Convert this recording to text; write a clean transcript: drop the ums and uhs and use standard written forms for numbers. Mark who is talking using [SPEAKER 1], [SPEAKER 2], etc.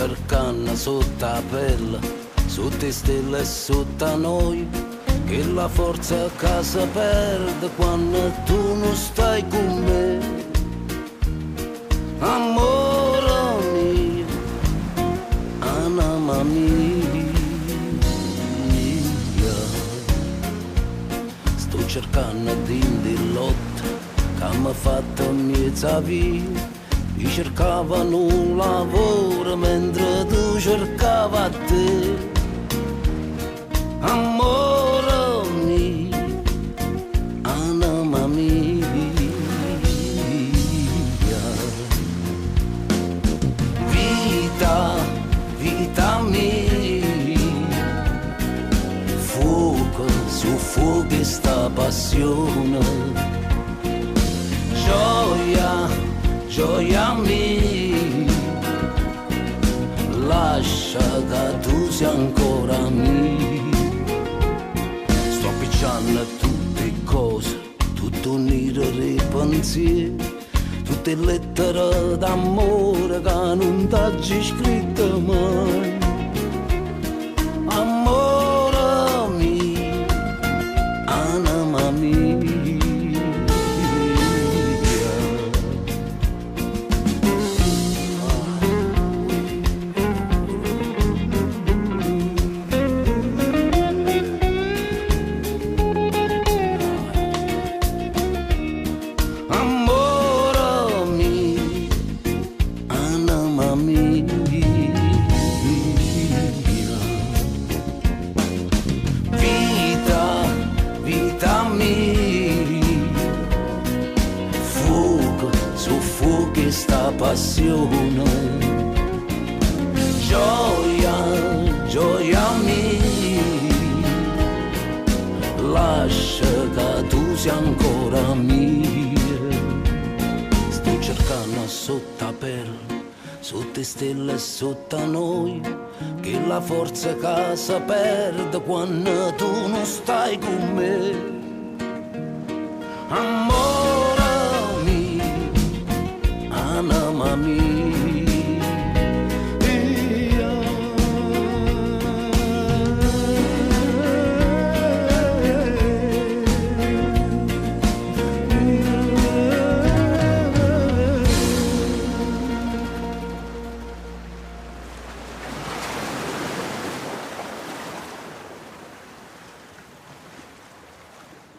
[SPEAKER 1] cercando sotto la pelle, sotto le stelle e sotto a noi, che la forza che si perde quando tu non stai con me. Amore mio, anima mia, sto cercando di lotta che mi ha fatto mezza vita. Io cercavo un lavoro mentre tu cercavi a te. Amore mio, anima mia, vita, vita mia, fuoco, soffochi sta passione, gioia, gioia mia, lascia che tu sia ancora mia. Sto picciando tutte cose, tutto un nero di pensieri, tutte lettere d'amore che non t'hai scritto mai. Amore mio, anima mia. Passione, gioia, gioia mia, lascia che tu sia ancora mia. Sto cercando sotto la pelle, sotto le stelle e sotto a noi, che la forza che si perde quando tu non stai con me. Amore